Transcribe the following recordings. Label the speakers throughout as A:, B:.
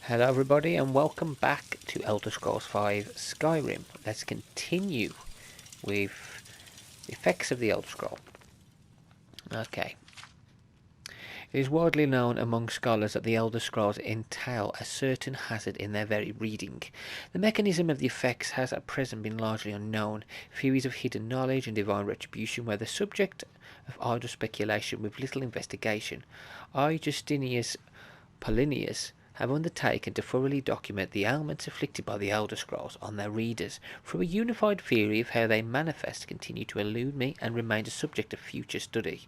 A: Hello everybody and welcome back to Elder Scrolls V Skyrim. Let's continue with the effects of the Elder Scroll. Okay. It is widely known among scholars that the Elder Scrolls entail a certain hazard in their very reading. The mechanism of the effects has at present been largely unknown. Theories of hidden knowledge and divine retribution were the subject of idle speculation with little investigation. I, Justinius Pollinius, have undertaken to thoroughly document the ailments afflicted by the Elder Scrolls on their readers, through a unified theory of how they manifest continue to elude me and remain a subject of future study.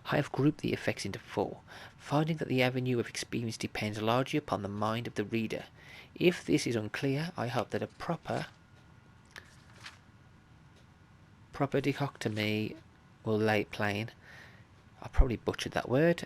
A: I have grouped the effects into four, finding that the avenue of experience depends largely upon the mind of the reader. If this is unclear, I hope that a proper dichotomy will lay it plain. I probably butchered that word.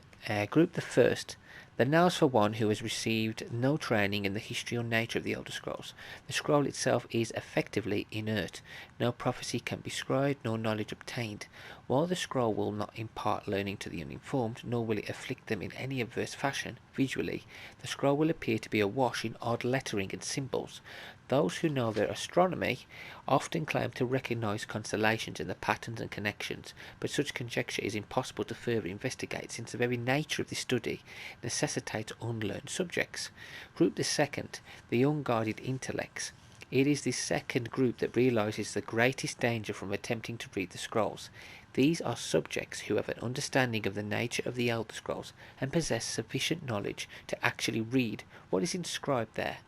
A: Group the first. The nails for one who has received no training in the history or nature of the Elder Scrolls. The scroll itself is effectively inert. No prophecy can be scribed, nor knowledge obtained. While the scroll will not impart learning to the uninformed, nor will it afflict them in any adverse fashion, visually, the scroll will appear to be awash in odd lettering and symbols. Those who know their astronomy often claim to recognize constellations in the patterns and connections, but such conjecture is impossible to further investigate since the very nature of this study necessitates unlearned subjects. Group the second, the unguarded intellects. It is this second group that realizes the greatest danger from attempting to read the scrolls. These are subjects who have an understanding of the nature of the Elder Scrolls and possess sufficient knowledge to actually read what is inscribed there.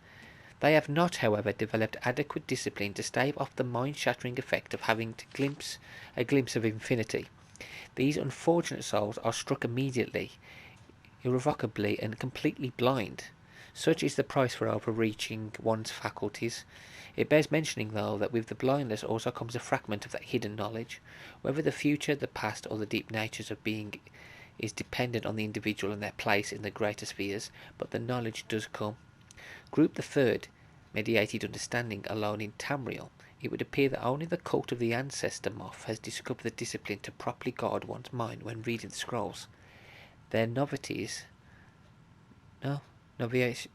A: They have not, however, developed adequate discipline to stave off the mind-shattering effect of having a glimpse of infinity. These unfortunate souls are struck immediately, irrevocably, and completely blind. Such is the price for overreaching one's faculties. It bears mentioning, though, that with the blindness also comes a fragment of that hidden knowledge. Whether the future, the past, or the deep natures of being is dependent on the individual and their place in the greater spheres, but the knowledge does come. Group the third, mediated understanding alone in Tamriel. It would appear that only the cult of the ancestor moth has discovered the discipline to properly guard one's mind when reading the scrolls. Their novities, no, novities,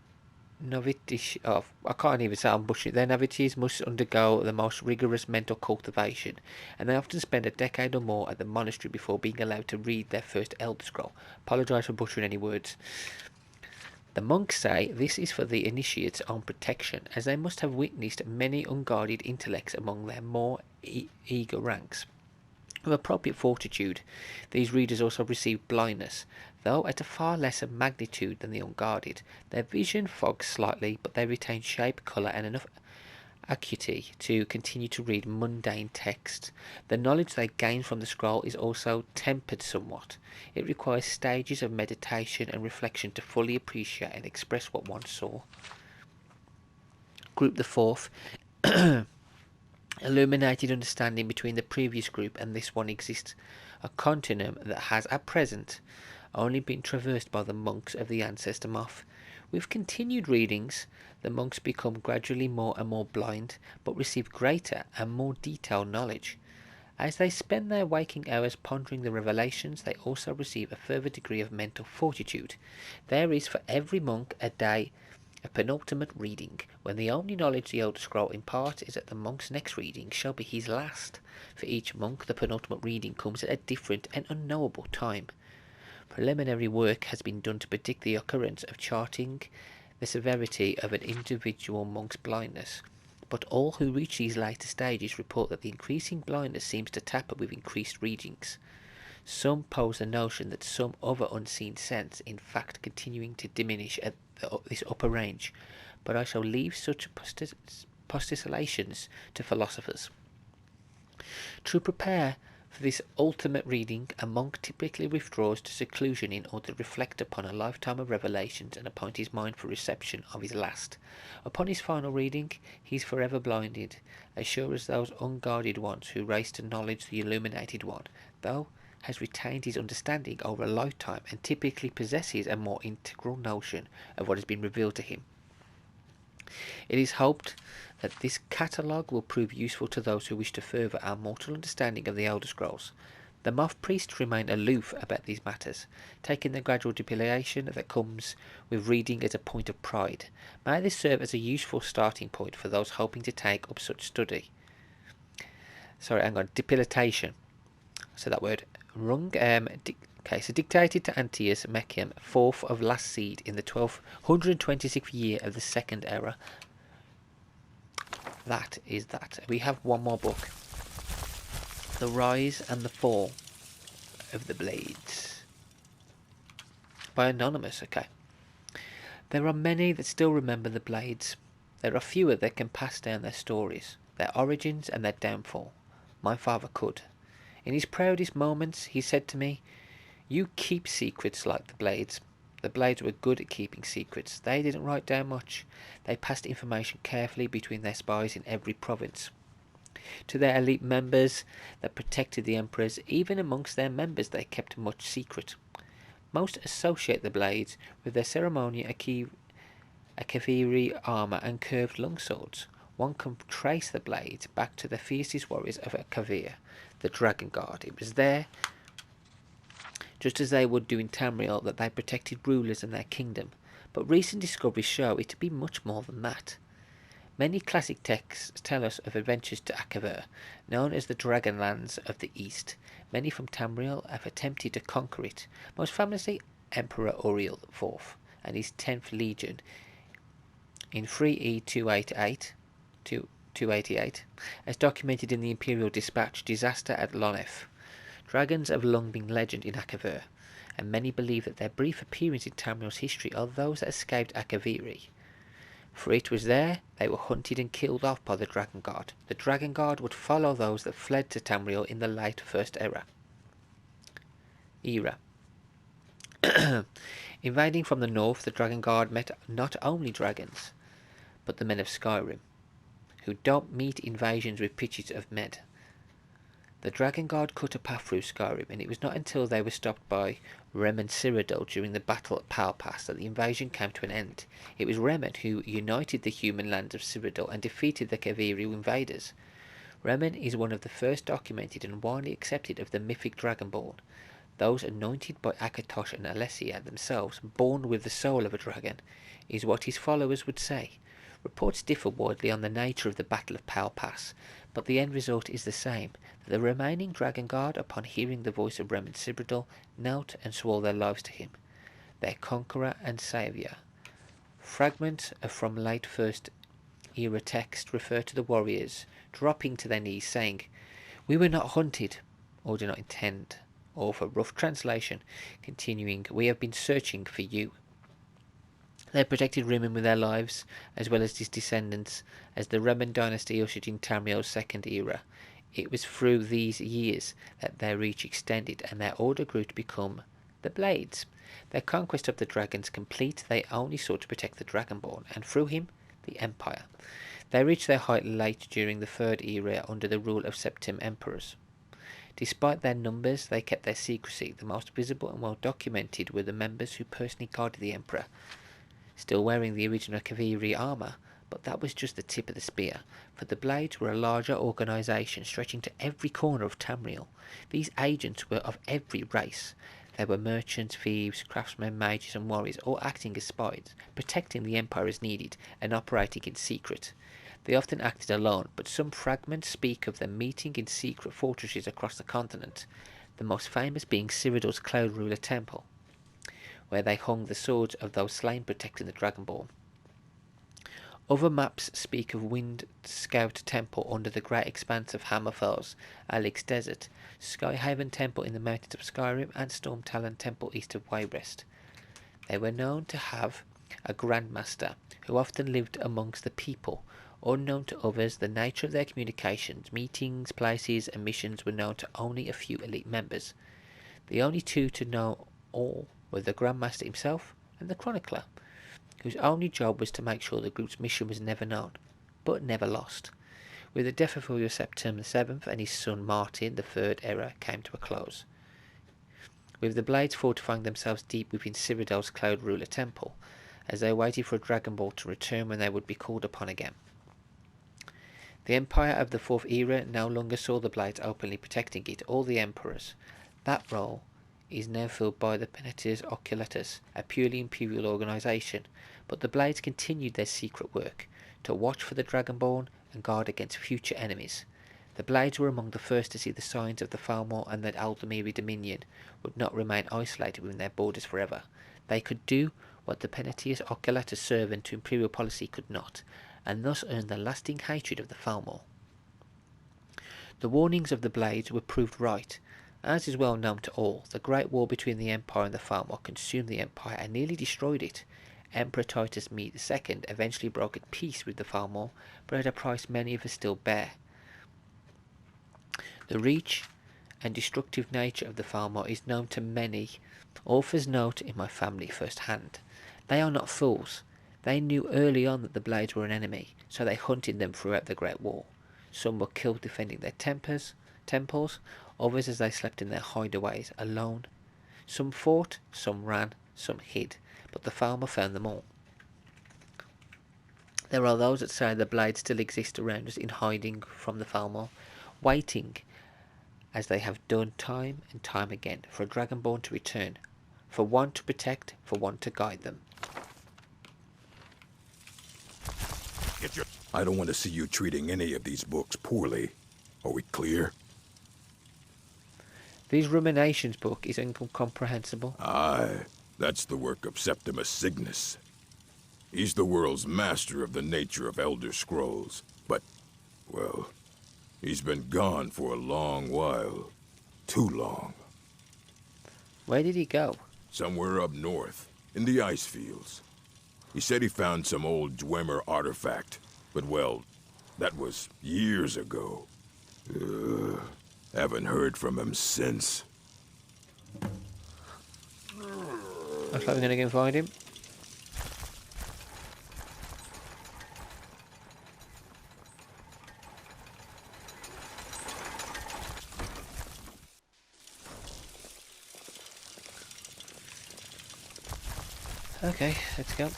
A: I can't even say I'm bushing it. Their novities must undergo the most rigorous mental cultivation, and they often spend a decade or more at the monastery before being allowed to read their first Elder Scroll. Apologise for butchering any words. The monks say this is for the initiate's own protection, as they must have witnessed many unguarded intellects among their more eager ranks. With appropriate fortitude, these readers also receive blindness, though at a far lesser magnitude than the unguarded. Their vision fogs slightly, but they retain shape, colour, and enough acuity to continue to read mundane text. The knowledge they gain from the scroll is also tempered somewhat. It requires stages of meditation and reflection to fully appreciate and express what one saw. Group the fourth. Illuminated understanding between the previous group and this one exists, a continuum that has at present only been traversed by the monks of the ancestor moth. With continued readings, the monks become gradually more and more blind, but receive greater and more detailed knowledge. As they spend their waking hours pondering the revelations, they also receive a further degree of mental fortitude. There is for every monk a day, a penultimate reading, when the only knowledge the Elder Scroll imparts is that the monk's next reading shall be his last. For each monk, the penultimate reading comes at a different and unknowable time. Preliminary work has been done to predict the occurrence of charting the severity of an individual monk's blindness, but all who reach these later stages report that the increasing blindness seems to taper with increased readings. Some pose the notion that some other unseen sense in fact continuing to diminish at this upper range, but I shall leave such postulations to philosophers. To prepare for this ultimate reading, a monk typically withdraws to seclusion in order to reflect upon a lifetime of revelations and appoint his mind for reception of his last. Upon his final reading, he is forever blinded, as sure as those unguarded ones who race to knowledge the illuminated one, though has retained his understanding over a lifetime and typically possesses a more integral notion of what has been revealed to him. It is hoped that this catalogue will prove useful to those who wish to further our mortal understanding of the Elder Scrolls. The moth priests remain aloof about these matters, taking the gradual depilation that comes with reading as a point of pride. May this serve as a useful starting point for those hoping to take up such study. Sorry, hang on, depilation. So that word wrong. Okay, so dictated to Antiochus Mechem, fourth of last seed in the 1226th year of the second era. That is that. We have one more book. The Rise and the Fall of the Blades. By Anonymous, okay. There are many that still remember the Blades. There are fewer that can pass down their stories, their origins and their downfall. My father could. In his proudest moments, he said to me, "You keep secrets like the Blades." The Blades were good at keeping secrets. They didn't write down much. They passed information carefully between their spies in every province. To their elite members that protected the emperors, even amongst their members they kept much secret. Most associate the Blades with their ceremonial Akaviri armour and curved longswords. One can trace the Blades back to the fiercest warriors of Akavir, the Dragon Guard. It was there, just as they would do in Tamriel, that they protected rulers and their kingdom, but recent discoveries show it to be much more than that. Many classic texts tell us of adventures to Akavir, known as the Dragonlands of the East. Many from Tamriel have attempted to conquer it, most famously Emperor Uriel IV and his 10th Legion in 3E 288, as documented in the Imperial Dispatch, Disaster at Lonef. Dragons have long been legend in Akavir, and many believe that their brief appearance in Tamriel's history are those that escaped Akaviri. For it was there they were hunted and killed off by the Dragon Guard. The Dragon Guard would follow those that fled to Tamriel in the late First Era. Invading from the north, the Dragon Guard met not only dragons, but the men of Skyrim, who don't meet invasions with pitches of med. The Dragon Guard cut a path through Skyrim, and it was not until they were stopped by Remen Cyrodiil during the battle at Pal Pass that the invasion came to an end. It was Remen who united the human lands of Cyrodiil and defeated the Kaviri invaders. Remen is one of the first documented and widely accepted of the mythic Dragonborn, those anointed by Akatosh and Alessia themselves, born with the soul of a dragon, is what his followers would say. Reports differ widely on the nature of the Battle of Pal Pass, but the end result is the same. The remaining Dragon Guard, upon hearing the voice of Remen Cyrodiil, knelt and swore their lives to him, their conqueror and saviour. Fragments from late First Era text refer to the warriors dropping to their knees, saying, "We were not hunted," or do not intend, or for rough translation, continuing, "We have been searching for you." They protected Remen with their lives, as well as his descendants, as the Remen dynasty ushered in Tamriel's second era. It was through these years that their reach extended, and their order grew to become the Blades. Their conquest of the dragons complete, they only sought to protect the Dragonborn, and through him, the Empire. They reached their height late during the Third Era under the rule of Septim Emperors. Despite their numbers, they kept their secrecy. The most visible and well documented were the members who personally guarded the Emperor, still wearing the original Kaviri armour, but that was just the tip of the spear, for the Blades were a larger organisation stretching to every corner of Tamriel. These agents were of every race. They were merchants, thieves, craftsmen, mages and warriors, all acting as spies, protecting the Empire as needed, and operating in secret. They often acted alone, but some fragments speak of them meeting in secret fortresses across the continent, the most famous being Cyrodiil's Cloud Ruler Temple, where they hung the swords of those slain protecting the Dragonborn. Other maps speak of Wind Scout Temple under the great expanse of Hammerfell's Alex Desert, Skyhaven Temple in the mountains of Skyrim, and Storm Talon Temple east of Wayrest. They were known to have a Grandmaster, who often lived amongst the people. Unknown to others, the nature of their communications, meetings, places, and missions were known to only a few elite members. The only two to know all were the Grandmaster himself and the Chronicler, whose only job was to make sure the group's mission was never known, but never lost. With the death of Septim VII and his son Martin, the Third Era came to a close, with the Blades fortifying themselves deep within Cyrodiil's Cloud Ruler Temple, as they waited for a Dragonborn to return when they would be called upon again. The Empire of the Fourth Era no longer saw the Blades openly protecting it, or the Emperors. That role is now filled by the Penitentiaries Oculatus, a purely imperial organisation, but the Blades continued their secret work to watch for the Dragonborn and guard against future enemies. The Blades were among the first to see the signs of the Falmor and that Aldemiri Dominion would not remain isolated within their borders forever. They could do what the Penitentiaries Oculatus servant to imperial policy could not, and thus earn the lasting hatred of the Falmor. The warnings of the Blades were proved right. As is well known to all, the Great War between the Empire and the Falmor consumed the Empire and nearly destroyed it. Emperor Titus II eventually broke at peace with the Falmor, but at a price many of us still bear. The reach and destructive nature of the Falmor is known to many. Authors note in my family firsthand. They are not fools. They knew early on that the Blades were an enemy, so they hunted them throughout the Great War. Some were killed defending their temples, others as they slept in their hideaways alone. Some fought, some ran, some hid, but the Falmor found them all. There are those that say the Blades still exist around us in hiding from the Falmor, waiting, as they have done time and time again, for a Dragonborn to return, for one to protect, for one to guide them.
B: I don't want to see you treating any of these books poorly. Are we clear?
A: These Ruminations book is incomprehensible.
B: Aye, that's the work of Septimus Cygnus. He's the world's master of the nature of Elder Scrolls, but, well, he's been gone for a long while. Too long.
A: Where did he go?
B: Somewhere up north, in the ice fields. He said he found some old Dwemer artifact, but well, that was years ago. Haven't heard from him since.
A: Looks like we're gonna go and find him. Okay, let's go.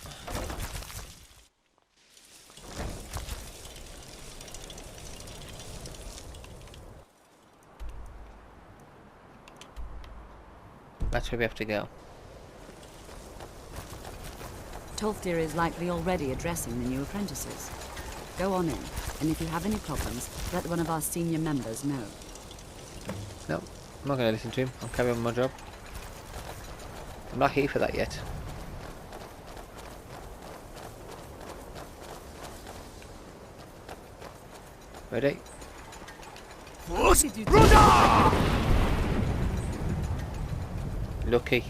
A: That's where we have to go.
C: Tolfdir is likely already addressing the new apprentices. Go on in, and if you have any problems, let one of our senior members know.
A: No, I'm not going to listen to him. I'll carry on with my job. I'm not here for that yet. Ready? Lucky.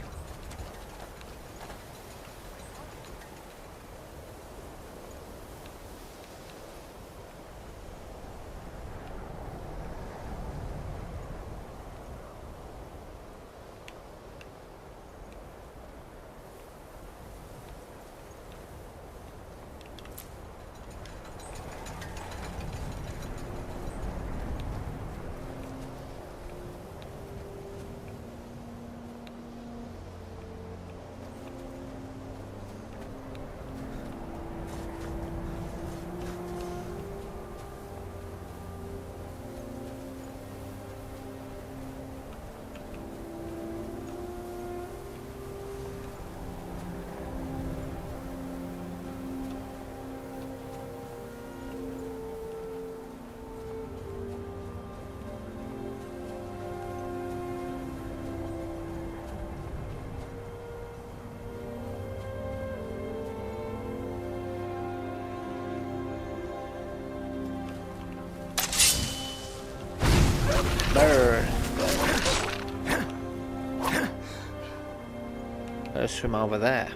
A: Burn. Let's swim over there.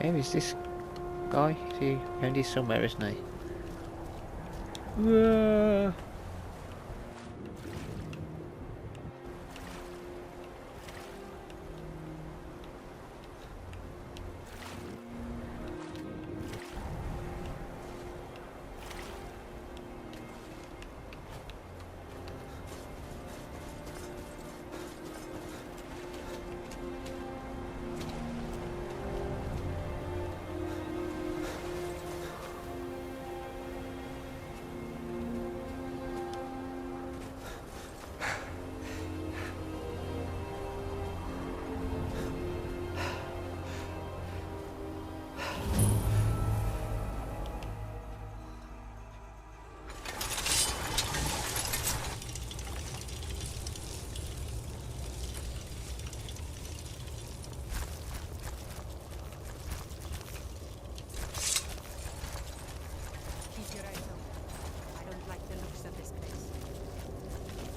A: Where is this guy? Is he around here somewhere, isn't he? Whoa.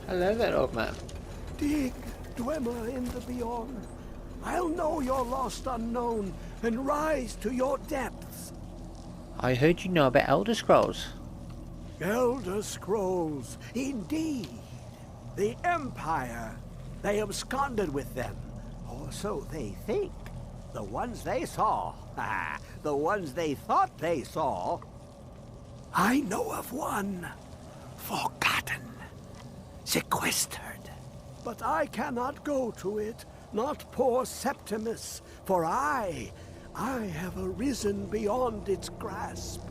A: Hello there, old man.
D: Dig, dwemer in the beyond. I'll know your lost unknown and rise to your depths.
A: I heard you know about Elder Scrolls.
D: Elder Scrolls, indeed. The Empire. They absconded with them. Or so they think. The ones they saw. The ones they thought they saw. I know of one. Forgotten. Sequestered. But I cannot go to it, not poor Septimus, for I have arisen beyond its grasp.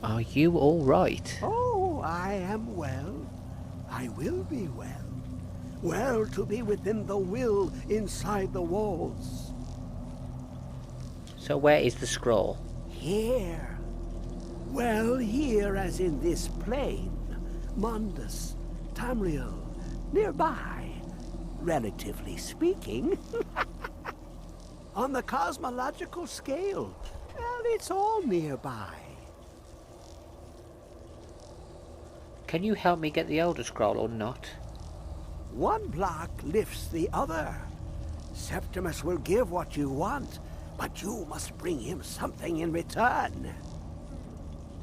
A: Are you all right?
D: Oh, I am well. I will be well. Well to be within the will inside the walls.
A: So where is the scroll?
D: Here. Well, here as in this plain. Mundus, Tamriel, nearby, relatively speaking. On the cosmological scale, well, it's all nearby.
A: Can you help me get the Elder Scroll or not?
D: One block lifts the other. Septimus will give what you want, but you must bring him something in return.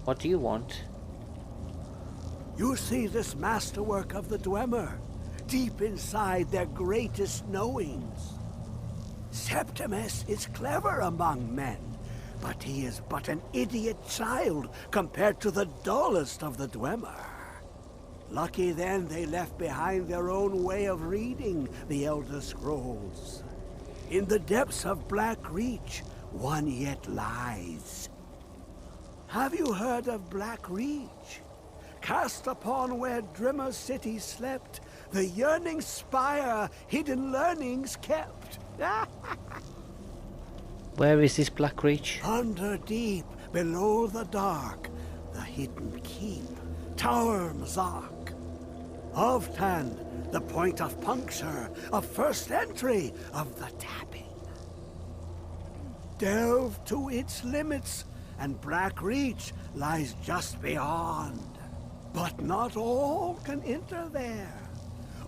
A: What do you want?
D: You see this masterwork of the Dwemer, deep inside their greatest knowings. Septimus is clever among men, but he is but an idiot child compared to the dullest of the Dwemer. Lucky then they left behind their own way of reading the Elder Scrolls. In the depths of Black Reach, one yet lies. Have you heard of Black Reach? Cast upon where Drimmer City slept, the yearning spire hidden learnings kept.
A: Where is this Black Reach?
D: Under deep, below the dark, the hidden keep, Tower Mazak. Ovtan, the point of puncture, of first entry, of the tapping. Delve to its limits, and Black Reach lies just beyond. But not all can enter there.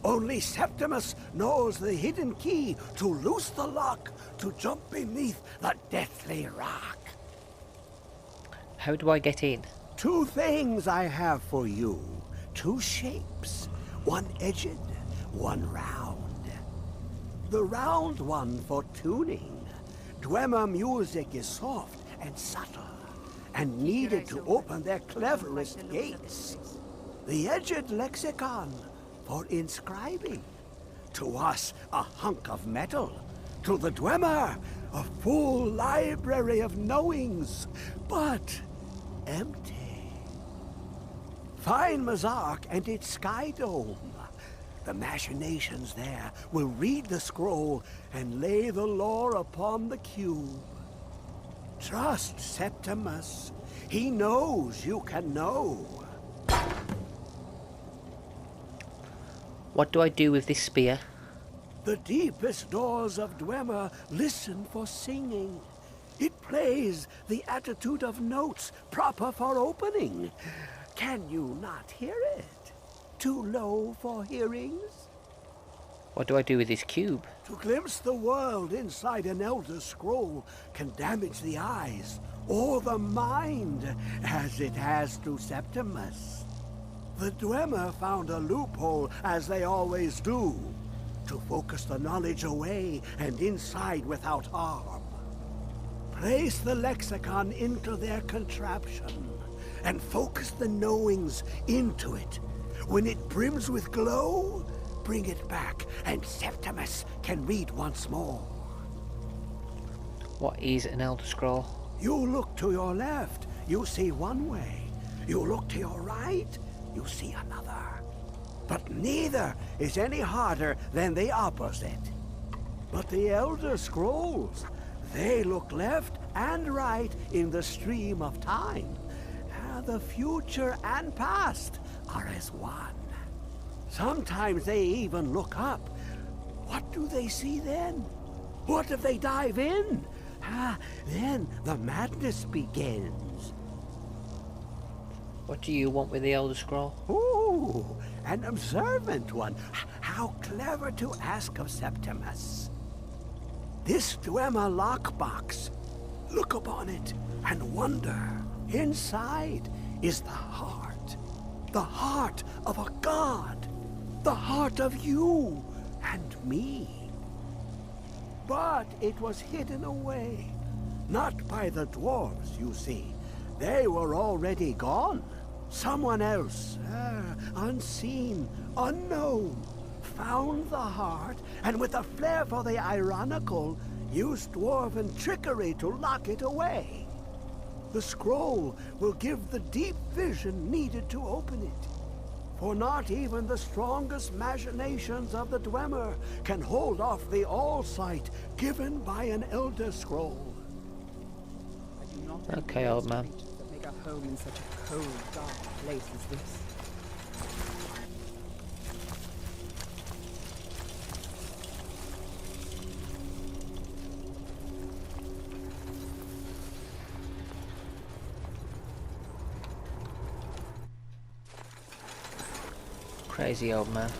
D: Only Septimus knows the hidden key to loose the lock, to jump beneath the deathly rock.
A: How do I get in?
D: 2 things I have for you. 2 shapes. One edged, one round. The round one for tuning. Dwemer music is soft and subtle, and needed to open their cleverest gates. The edged lexicon for inscribing. To us, a hunk of metal. To the Dwemer, a full library of knowings, but empty. Find Mazak and its sky dome. The machinations there will read the scroll and lay the lore upon the cube. Trust Septimus. He knows you can know.
A: What do I do with this spear?
D: The deepest doors of Dwemer listen for singing. It plays the attitude of notes proper for opening. Can you not hear it? Too low for hearings?
A: What do I do with this cube?
D: To glimpse the world inside an Elder Scroll can damage the eyes or the mind, as it has to Septimus. The Dwemer found a loophole, as they always do, to focus the knowledge away and inside without harm. Place the lexicon into their contraption, and focus the knowings into it. When it brims with glow, bring it back, and Septimus can read once more.
A: What is an Elder Scroll?
D: You look to your left, you see one way. You look to your right, you see another. But neither is any harder than the opposite. But the Elder Scrolls, they look left and right in the stream of time. The future and past are as one. Sometimes they even look up. What do they see then? What if they dive in? Then the madness begins.
A: What do you want with the Elder Scroll?
D: Ooh, an observant one. How clever to ask of Septimus. This Dwemer lockbox. Look upon it and wonder. Inside is the heart of a god, the heart of you and me. But it was hidden away, not by the dwarves, you see. They were already gone. Someone else, unseen, unknown, found the heart, and with a flair for the ironical, used dwarven trickery to lock it away. The scroll will give the deep vision needed to open it. For not even the strongest machinations of the Dwemer can hold off the all-sight given by an Elder Scroll.
A: Okay, old man.
E: That make a home in such a cold, dark place as this.
A: Crazy old man.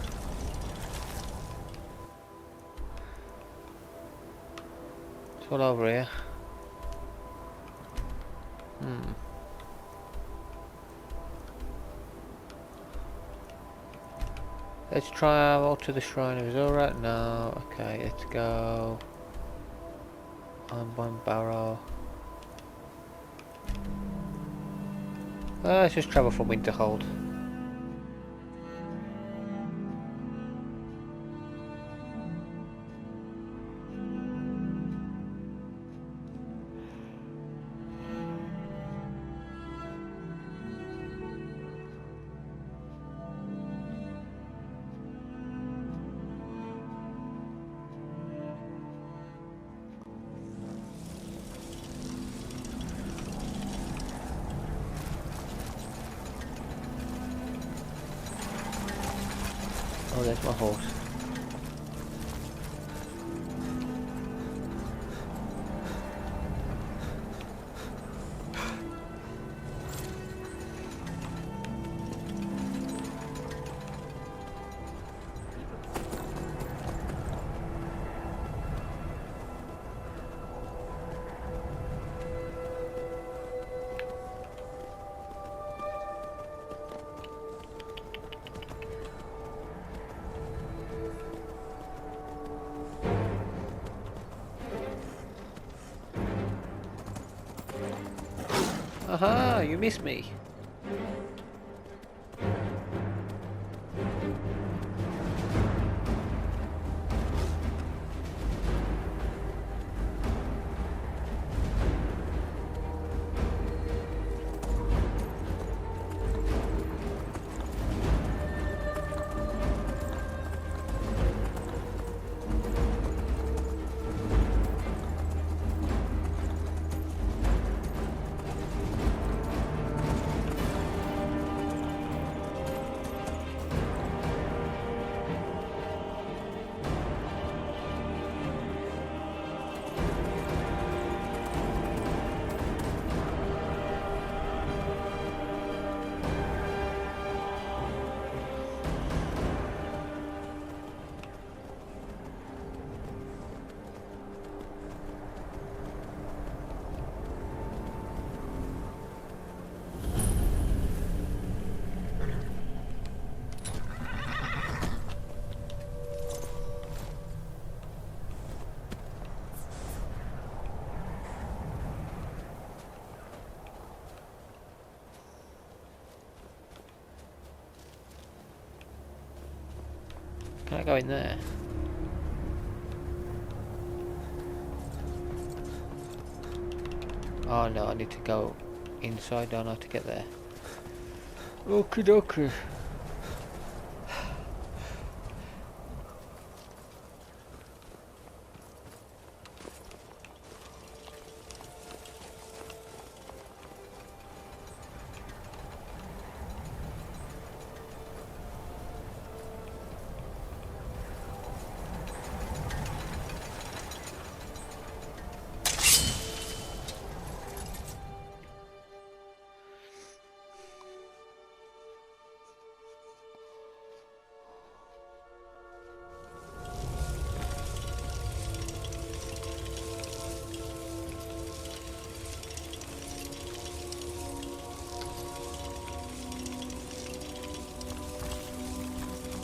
A: It's all over here. Let's travel to the Shrine of Zora. No, okay, let's go. On Barrow. Let's just travel from Winterhold. Oh, there's my horse. Aha, you missed me. Can I go in there? Oh no, I need to go inside, don't I, to get there? Okie dokie.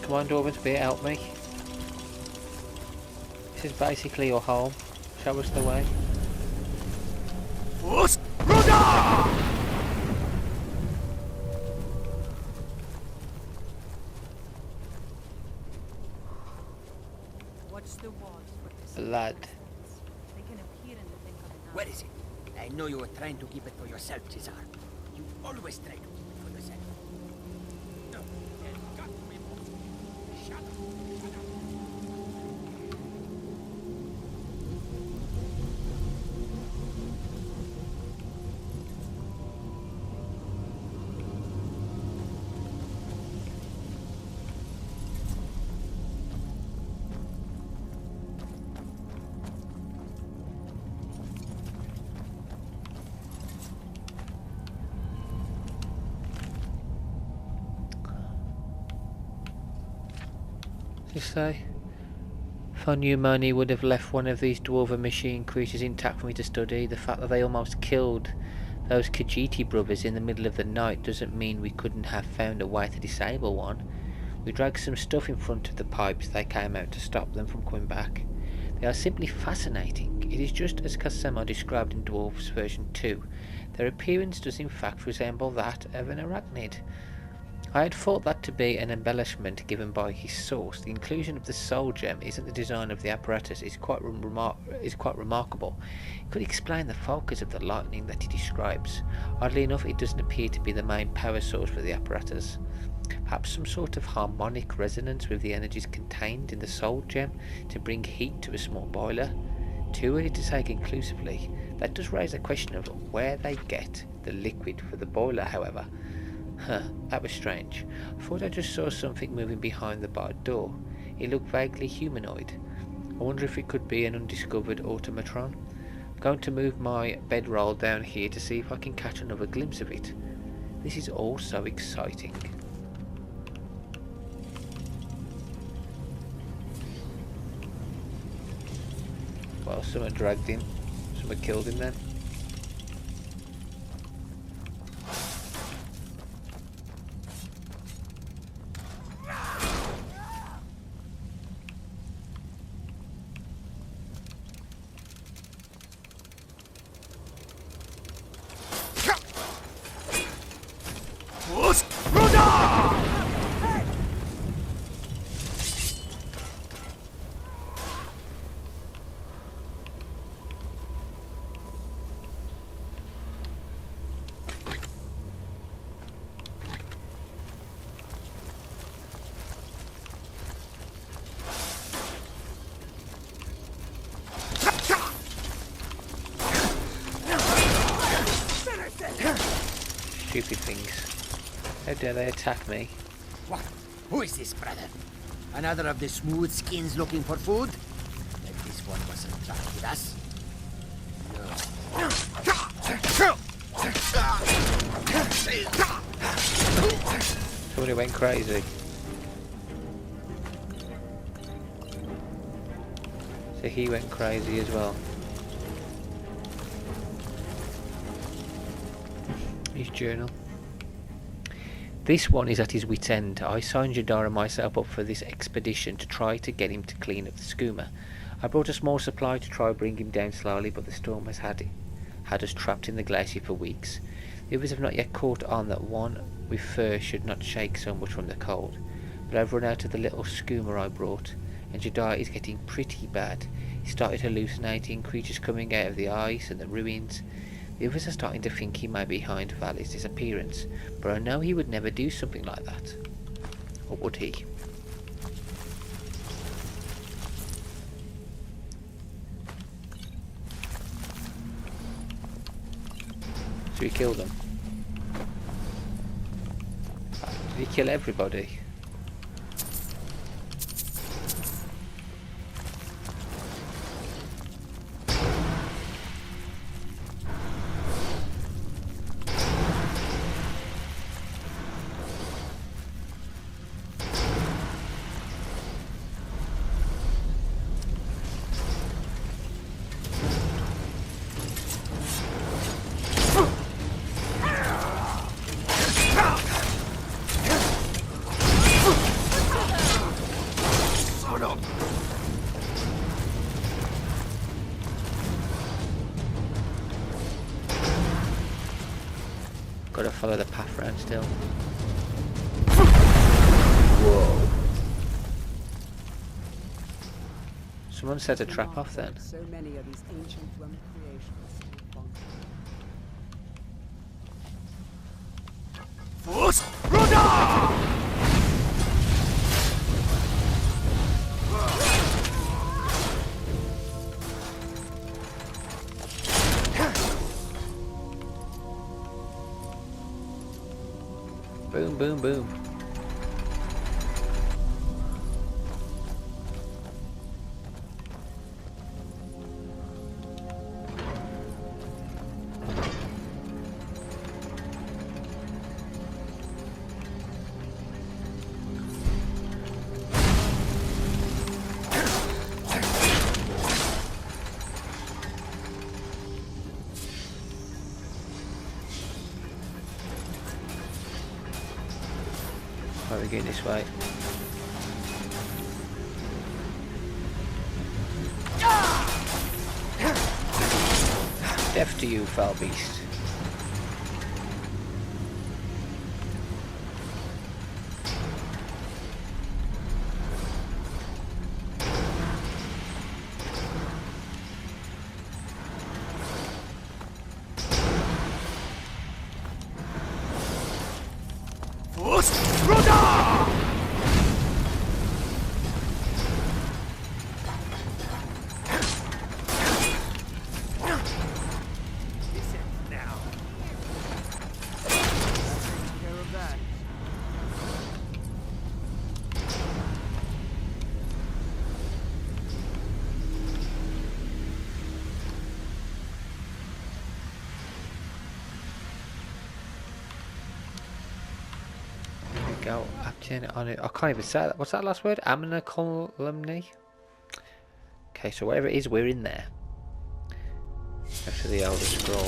A: Come on, Dwarven's Beer, help me. This is basically your home. Show us the way.
E: Watch the walls for this.
A: Lad.
E: They can appear in the blink of an eye.
F: Where is it? I know you were trying to keep it for yourself, Cesar. You always try to keep it for yourself. No, you've got to be more. Shut up. Shut up.
A: You say? If I knew money would have left one of these dwarven machine creatures intact for me to study. The fact that they almost killed those Khajiit brothers in the middle of the night doesn't mean we couldn't have found a way to disable one. We dragged some stuff in front of the pipes they came out to stop them from coming back. They are simply fascinating. It is just as Kasema described in Dwarves version 2. Their appearance does in fact resemble that of an arachnid. I had thought that to be an embellishment given by his source. The inclusion of the soul gem isn't the design of the apparatus is quite remarkable. It could explain the focus of the lightning that he describes. Oddly enough, it doesn't appear to be the main power source for the apparatus. Perhaps some sort of harmonic resonance with the energies contained in the soul gem to bring heat to a small boiler. Too early to say conclusively. That does raise a question of where they get the liquid for the boiler, however. Huh, that was strange. I thought I just saw something moving behind the barred door. It looked vaguely humanoid. I wonder if it could be an undiscovered automatron. I'm going to move my bedroll down here to see if I can catch another glimpse of it. This is all so exciting. Well, someone dragged him. Someone killed him then. Stupid things. How dare they attack me?
F: What? Who is this, brother? Another of the smooth skins looking for food? Like this one wasn't trapped with us.
A: Somebody went crazy. So he went crazy as well. His journal. This one is at his wit's end. I signed Jadar and myself up for this expedition to try to get him to clean up the schooner. I brought a small supply to try bring him down slowly, but the storm has had us trapped in the glacier for weeks. The others have not yet caught on that one with fur should not shake so much from the cold. but I've run out of the little skoomer I brought, and Jedi is getting pretty bad. He started hallucinating, creatures coming out of the ice and the ruins. The others are starting to think he may be behind Valley's disappearance, but I know he would never do something like that. Or would he? So he killed them. Did he kill everybody? Gotta follow the path round still. Whoa. Someone set a trap off then.
E: So many of these ancient Rum creations still
D: Force Rudder!
A: Boom, boom, boom. Right, we're going this way. Death to you, foul beast.
D: Force Rudder!
A: Go on it. I can't even say that. What's that last word? Amnacolumni. Okay, so whatever it is, we're in there. After the Elder Scroll,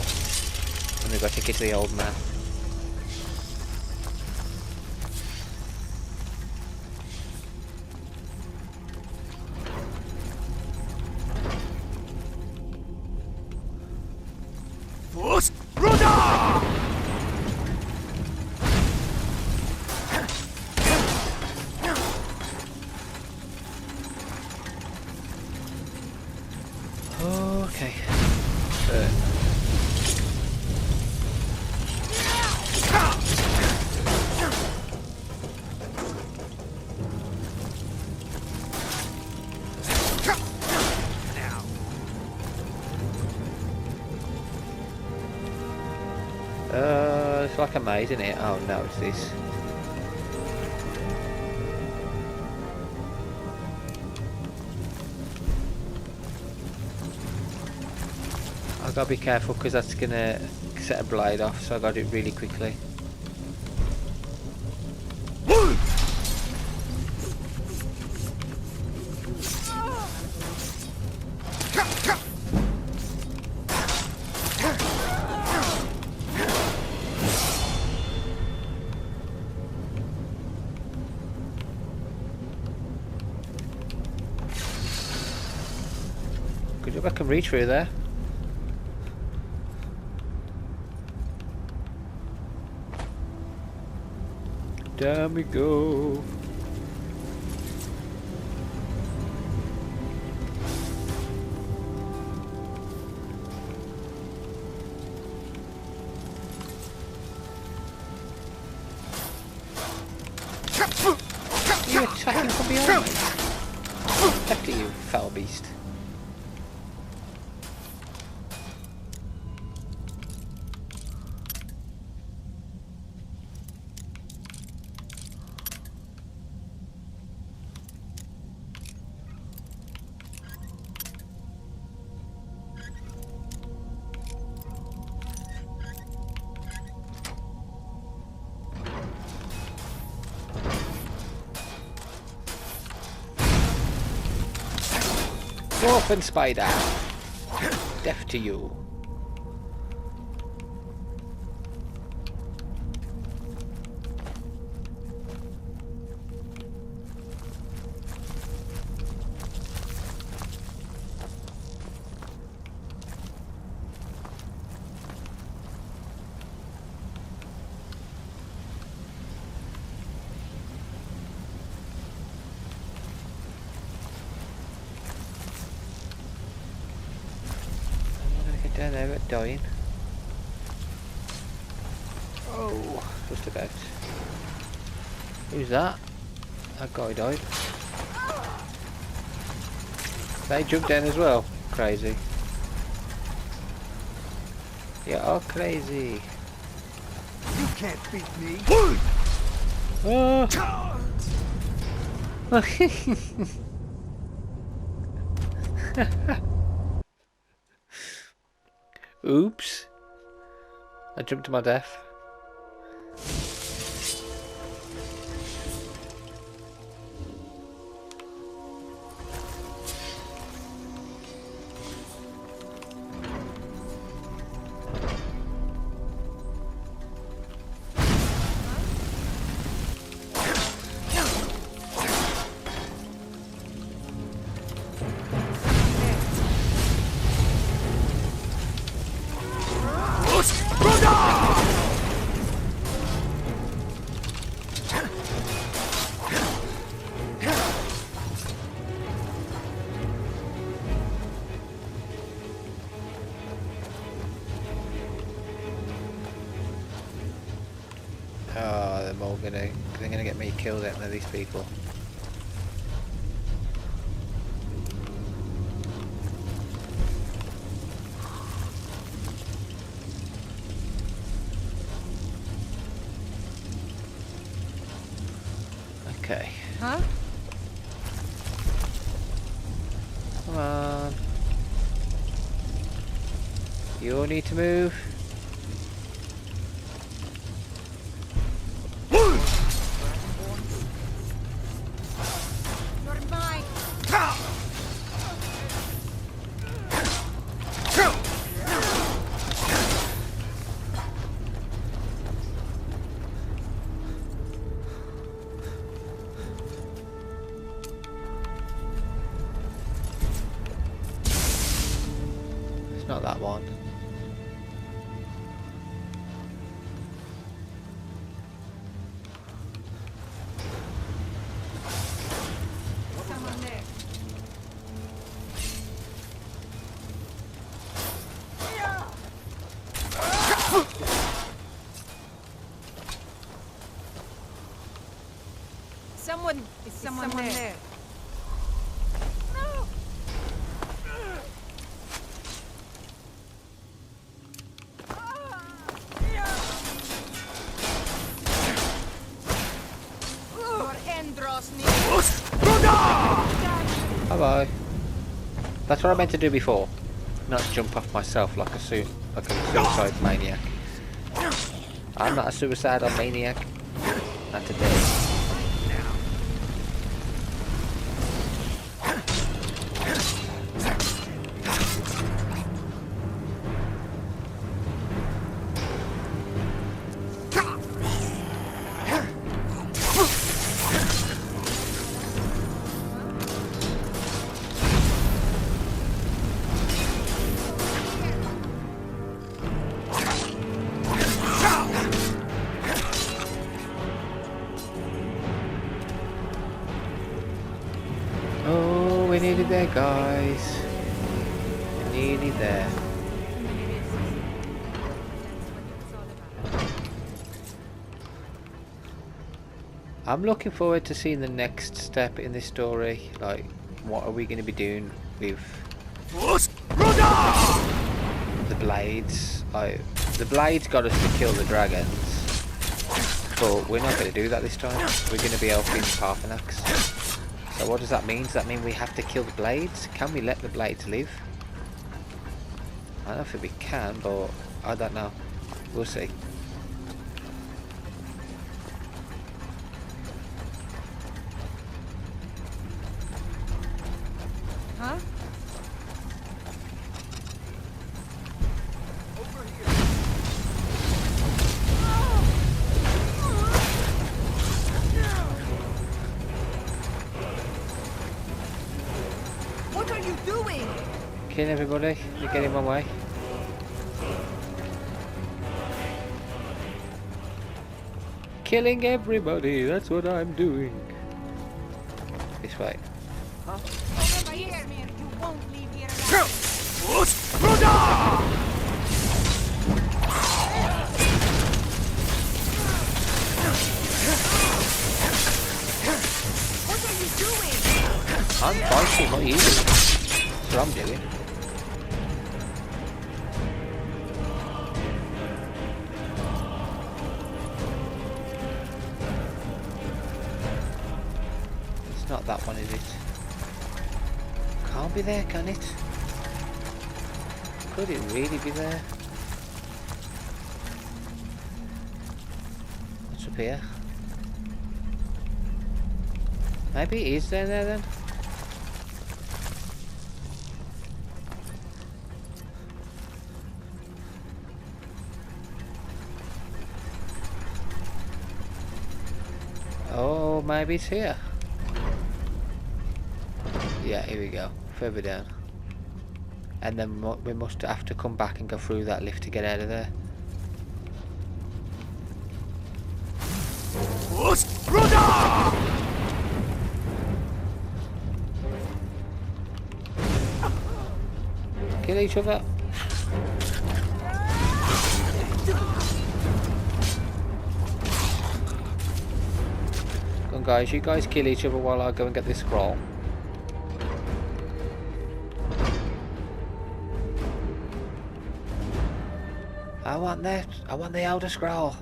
A: and we've got to get to the old man.
D: Force Rudder!
A: Okay. It's like a maze, isn't it? Oh no, it's this. I've got to be careful because that's going to set a blade off, so I've got to do it really quickly. Good job I can reach through there. Down we go. behind me. After you, foul beast. Orphan spider. Death to you. Down there at dying. Oh, just about. Who's that? That guy died. They jumped down as well. Crazy. You are crazy.
D: You can't beat me.
A: Oh. Oops. I jumped to my death. Oh, they're gonna get me killed out of these people. Okay.
E: Huh?
A: Come on. You all need to move. Not that one.
E: Someone there. Someone there.
A: Bye bye. That's what I meant to do before. Not jump off myself like a suicide maniac. I'm not a suicidal maniac. Not today. Oh, we're nearly there, guys. We're nearly there. I'm looking forward to seeing the next step in this story. Like, what are we going to be doing with the blades? Like, the blades got us to kill the dragons, but we're not going to do that this time. We're going to be helping Parthenax. So what does that mean? Does that mean we have to kill the blades? Can we let the blades live? I don't think we can, but I don't know. We'll see.
E: Huh?
G: What are you doing?
A: Kill everybody. You're getting in my way. Killing everybody. That's what I'm doing. This way.
G: Over here, man. You won't leave here alive. What are you doing?
A: I'm fighting, what are you doing? That's what I'm doing. It's not that one, is it? Can't be there, can it? Could it really be there? What's up here? Maybe it is there then? Oh, maybe it's here. Yeah, here we go. Further down. And then we must have to come back and go through that lift to get out of there. Kill each other. Come on guys, you guys kill each other while I go and get this scroll. I want the Elder Scroll.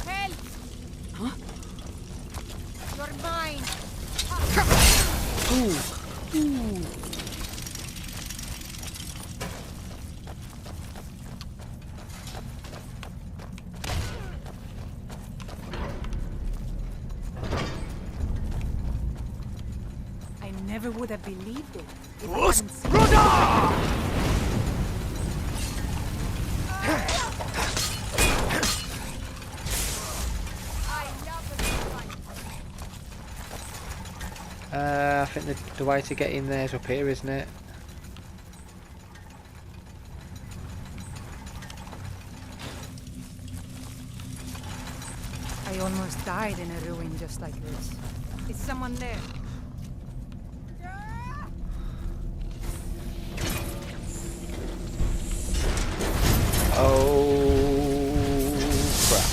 G: Help!
C: Huh?
G: You're mine.
E: I never would have believed it if I hadn't seen
G: I love this one.
A: I think the way to get in there is up here, isn't it?
E: I almost died in a ruin just like this. Is someone there?
A: Oh crap.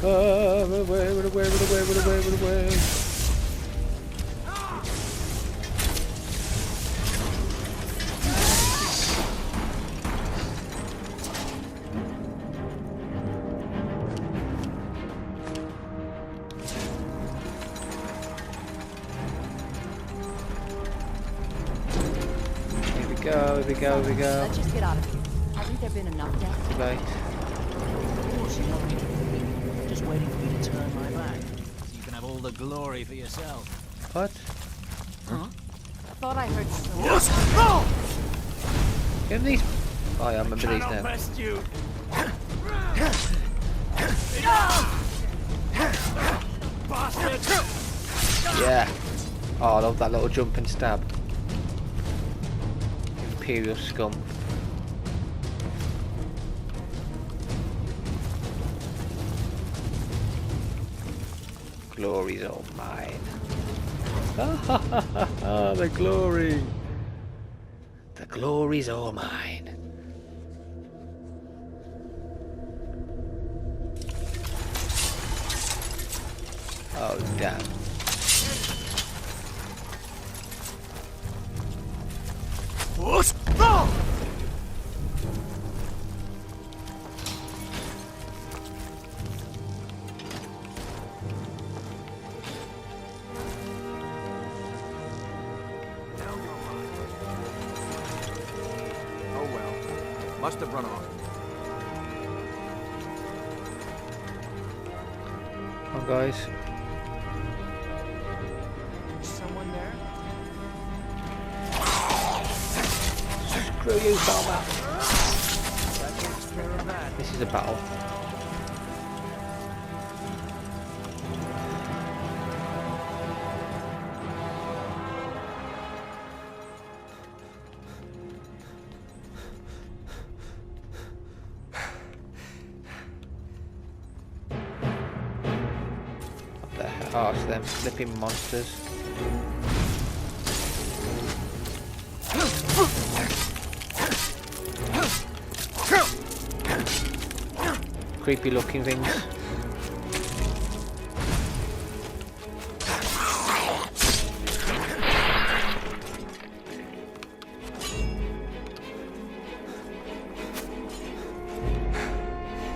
A: Run away, run away, run away, run away, run away. Here we go, here we go, here we go.
C: Let's just get out of here. Hasn't there been enough death?
A: Right.
H: What's he not doing? Just waiting for me to turn my back, so you can have all the glory for yourself.
A: What?
C: Huh? Thought I heard some.
A: Give me these. Oh, yeah, I remember these now.
H: Best you. Bastard!
A: Yeah. Oh, I love that little jump and stab. Imperial scum. glory's all mine. The glory. The glory's all mine. Oh, damn.
I: Oh well. Must have run off.
A: Come on, guys.
I: Someone there?
A: Screw you, Bomber.
I: That takes care of that.
A: This is a battle. What the hell? Oh, it's them flipping monsters. Creepy looking things.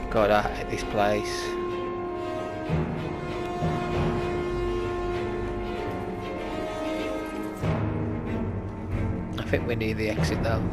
A: God, I hate this place. I think we need the exit though.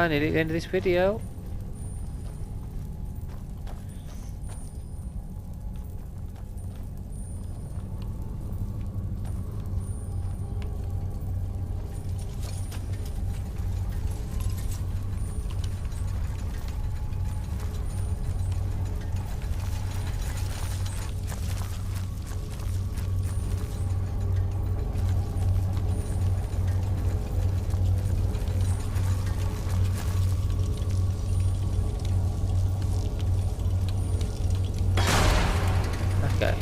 A: Nearly at the end of this video. Okay.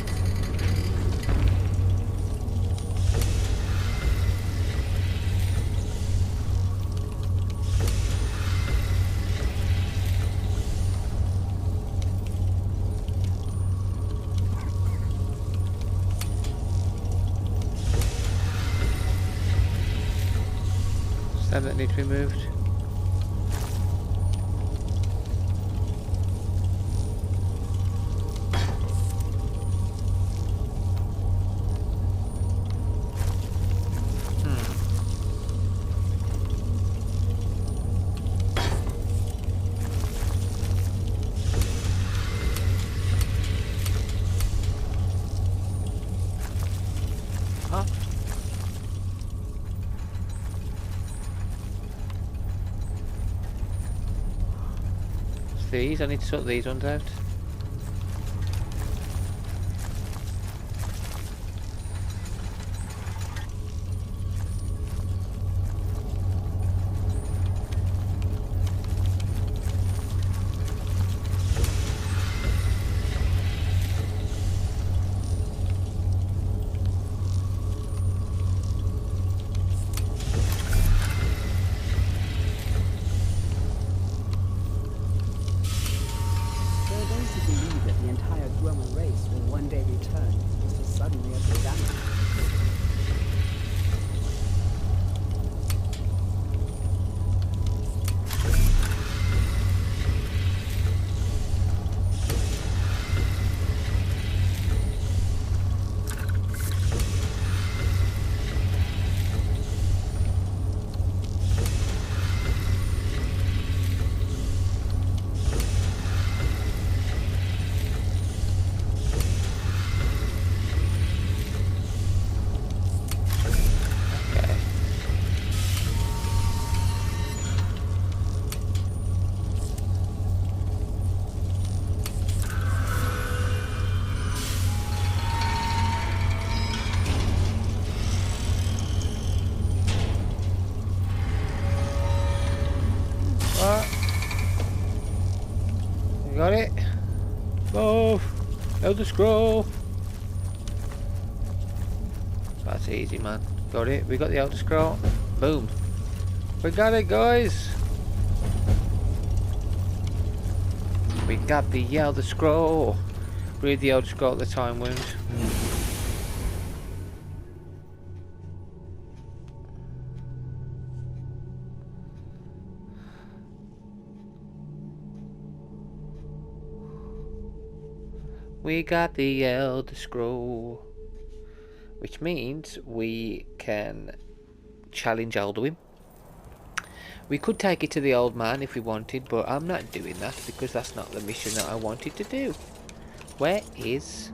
A: Stand that need to be moved. these. I need to sort these ones out. Got it. Move. Elder Scroll. That's easy, man. Got it. We got the Elder Scroll. Boom. We got it, guys. We got the Elder Scroll. Read the Elder Scroll at the time wound. We got the Elder Scroll, which means we can challenge Alduin. We could take it to the old man if we wanted, but I'm not doing that because that's not the mission that I wanted to do. Where is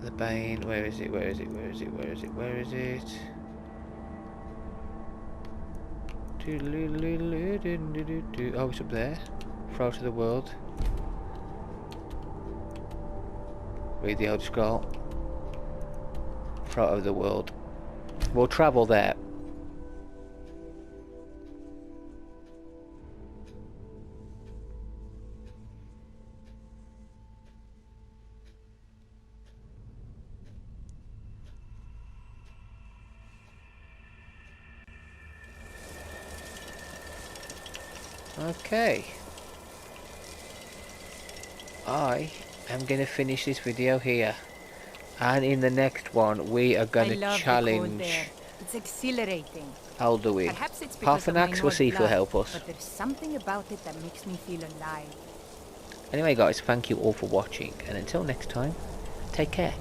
A: the Bane? Where is it? Where is it? Where is it? Where is it? Where is it? Oh, it's up there. Throw to the world. Read the Elder Scroll. Throw over the world. We'll travel there. Okay. I am going to finish this video here, and in the next one we are going to challenge
E: It's exhilarating.
A: Alduin.
E: Perhaps it's because of my
A: Paarthurnax, we'll see if he'll
E: blood,
A: help us.
E: But there's something about it that makes me feel alive.
A: Anyway guys, thank you all for watching, and until next time, take care.